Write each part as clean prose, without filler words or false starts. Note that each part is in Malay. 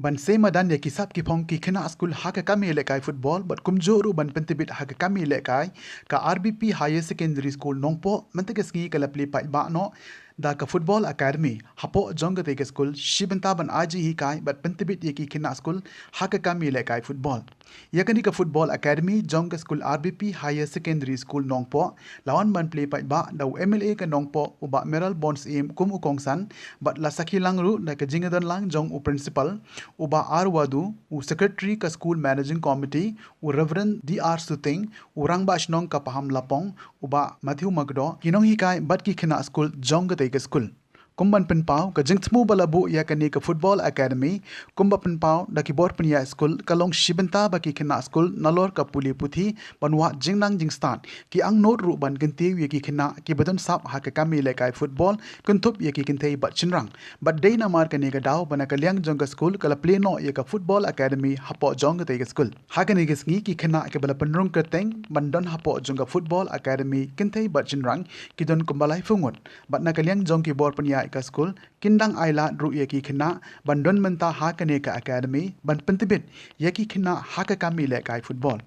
Ban semadan ya kisap ki phong ki kena skul haka kami lekai football bat kumjoru ban pentibit haka kami lekai ka RBP Higher Secondary School Nongpo mentegeski kala pli pai ba no da ka football academy hapo jonga te school shibenta ban aji hi kai bat pentibit ye ki kena skul haka kami lekai football yakani ka football academy jonga school RBP Higher Secondary School Nongpo lawan ban pli pai ba da MLA ka Nongpo uba Meral Bonds im kum ukongsan bat la sakhi langru na ka jingadan lang jong u principal uba Arwadu, u Secretary ka School Managing Committee, u Reverend DR Suting, u Rangba Ashnong ka Paham Lapong, uba Matthew Magdo, kinong hikai bat ki khina school jong ka school. Kumban penpau ka jingtmu balabu ya kani ka football academy kumba penpau da ki bor penya school kalong shibenta ba ki khina school nalor ka puli puthi banwa jingnang jingstan ki ang not ru ban ganti ya ki khina ki badon sap ha ka kami le kai football kuntup ya ki kintei ba chinrang but dei na mar kani ka daw bana ka liang jong ka school kala play no ya ka football academy hapo jong ka ka school ha kani ka sngi ki khina ka bala penrung ka teng bandon hapo jong ka football academy kintei ba chinrang ki don kumbalai fungot but na ka liang jong ki bor penya ka school kindang aila ru yaki khina bandon menta ha kane ka academy ban pentibit yaki khina ha ka kami le kai football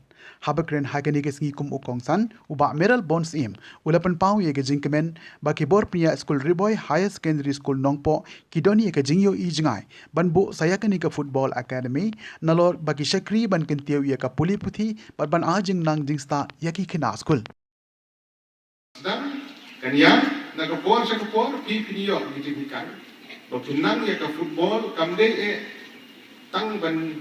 habakren ha kane ke sngi kum ukongsan uba Meral Bonds im ulapan pau ye ke jingkemen ba ki bor priya school Riboy Higher Secondary School Nongpo kidoni ke jingyo i jingai ban bu saya kane ka football academy nalor ba ki shakri ban kenteu ye ka puli puthi ban ajing nang jingsta yaki khina school dan kanian nakapor sa kapor pipiniyo ni timikan bapinang ya ka football kamde tang ban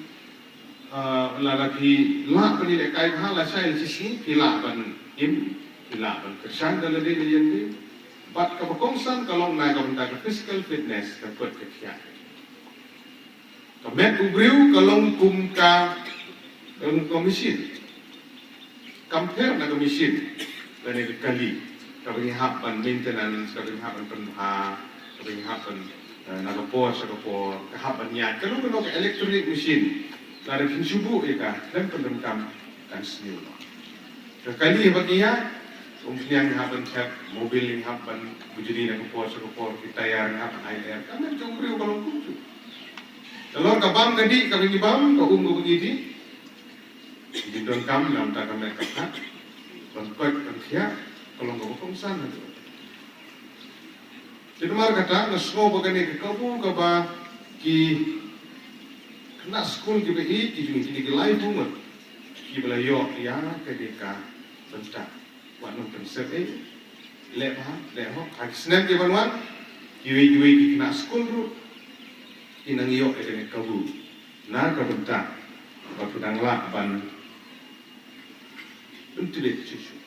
lalaki la pani le kai ha la sai sisi pila ban im pila ban kersan dalade ni yende bat ka bakongsan kalong na ka ka physical fitness ka put ka kya ka met ubriu kalong kum ka komisin kamper na komisin dan itu kali kabihapan maintenance kabihapan penha kabihapan nagapor sagapor kahapan niya kalau kalau electronic machine lari kinsubu ika dan pendengkam kan senior kali baginya umpiang hapan chat mobil yang hapan bujuri nagapor sagapor kita yang hapan air kami cumri kalau kuncu kalau kabam kadi kami bam kau begini di dengkam dalam takam mereka bantuan kerja kalau nggak kongsan itu. Jadi mar kata ngasgo bagani ke kabu kaba ki kena school ki behi ki jadi live bunga ki bela yo ya ke deka bentak wanu konsep leha hak snap ki banwan ki kena school ru ki nang yo ke kabu na ka bentak ba pudang la ban untuk itu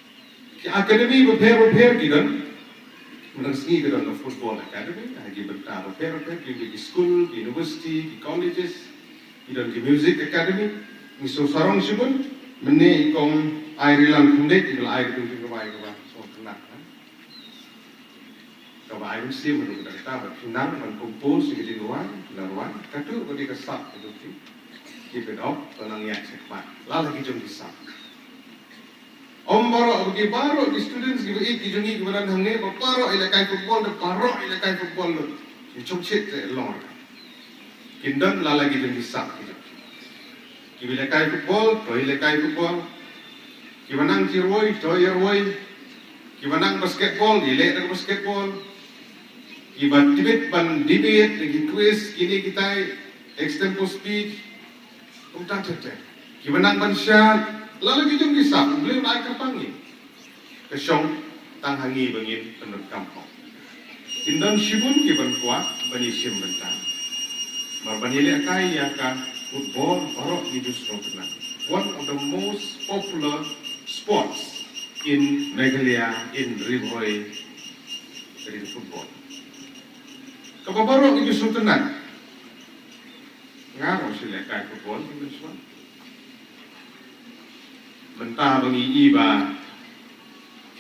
academy repair gidan menang sini gidan the football academy lagi bentar repair di school di university di colleges gidan di music academy ni so sarong sibun meni kong airilan kunde di air tu ke bai ke so tenang ka bai mesti menurut kita berfinang dan kompos di luar lawan katu bagi kesap itu keep it up tenang ya cepat lalu kita bisa Ombaro bagi baro di students gitu iki jungi kemudian hangne baro ilakai football de baro ilakai football lo chok chet lor kindam la lagi jungi sak gitu ki ilakai football to ilakai football ki manang jiroi to yeroi ki manang basketball ile de basketball ki ban debate lagi quiz kini kita extempo speech umta tete ki manang ban shot lalu kita bisa beli naik kerpangi kesyong tang hangi bangin penut kampung indon shibun kiban kuat bani sim bentang marbani lekai ya ka football barok di dustro tenang one of the most popular sports in Meghalaya in Riboy dari football kabarok di dustro tenang ngaruh si lekai football di dustro mentah bagi iba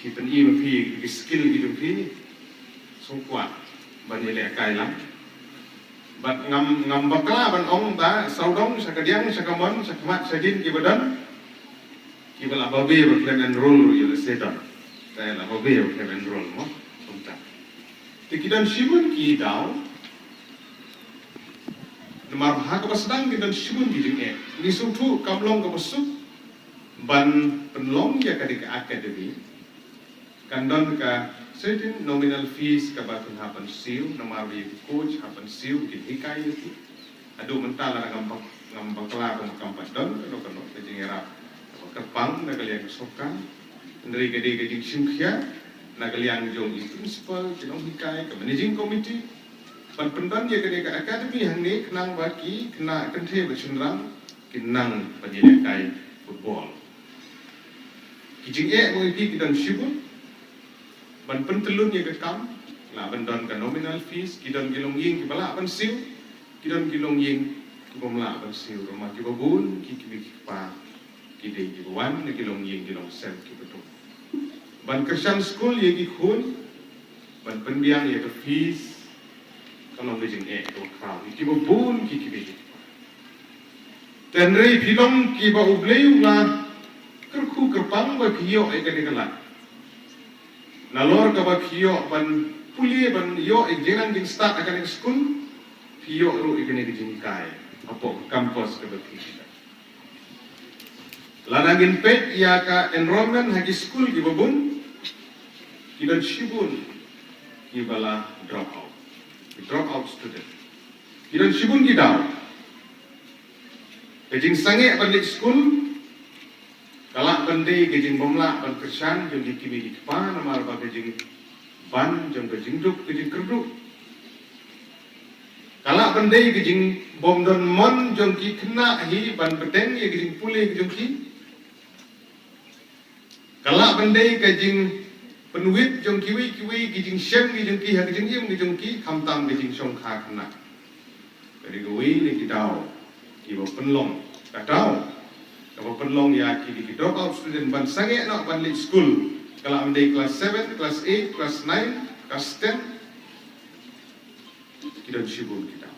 kita iba pi skill gitu pi sungkuat bani lekai lam bat ngam bakla ban ong ba saudong sakadiang sakamon sakmat sajin ki badan ki bala babe ba claim enroll you le setan ta la babe ba claim enroll mo unta tikidan shibun ki daw Namar ha ka sedang kita syun di jeng ni sutu kamlong ka besuk ban penlong ya ka di akademi kandon ka certain nominal fees ka batun hapan siu namar bi coach hapan siu ki hikai itu adu mentala ngambang kala ka kampat don ka no ka jeng era kepang na kalian sokan dari gede gede simkhia na kalian jong principal jinong hikai ka managing committee ban pendan ya ke akademi hang ni kenang baki kena kenthe bercenderang kenang penyelekai football kijing mo ipi kidan sibun ban pentelun ya ke kam la bandan ka nominal fees kidan gilong ying ki bala ban siu kidan gilong ying ki bomla ban siu rumah ki babun ki pa ki de ki wan ne gilong ying gilong sel ki betul ban Christian school ya ki khun ban pendiang ya ke fees kalau bijing to kau ki bun ki bijing tenrei pilong ki ba ubleu la kerku kerpang ba kio ai kene kala nalor ka ba kio ban puli ban yo ai jenang ding start akan school kio ro ikene bijing kai apo campus ka ba kio lanangin pet ya ka enrollment hagi school ki babun ki dan shibun ki bala drop out student. Kita sibun kita. Kejing sange balik school. Kalak bandai kejing bomla ban kersan jom dikimi di depan nama arba kejing ban jom kejing duk kejing kerduk. Kalak bandai kejing bom don mon jom ki kena hi ban bedeng ye kejing pulih jom ki. Kalak bandai kejing penuit jong kiwi kijing shem kijing ki ha kijing yim kijing ki khamtam kijing song kha khna dari goi ni kitao ki bo penlong katao ka bo penlong ya ki di drop out student ban sange nak ban lit school kala amdai class 7 class 8 class 9 class 10 kita sibuk kita